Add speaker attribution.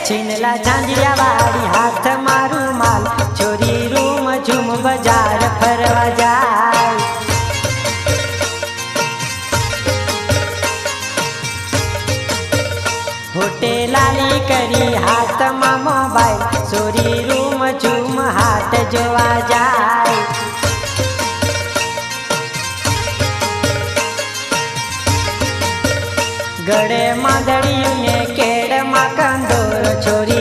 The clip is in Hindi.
Speaker 1: छीनला झांझरिया वाड़ी हाथ मारू माल छोरी रूम झूम बाजार फरवा जाए। होटे लाली करी हाथ मा मोबाइल छोरी रूम झूम हाथ जोवा जाए। गड़े मादड़ी ने केड़ मा कंदोर छोरी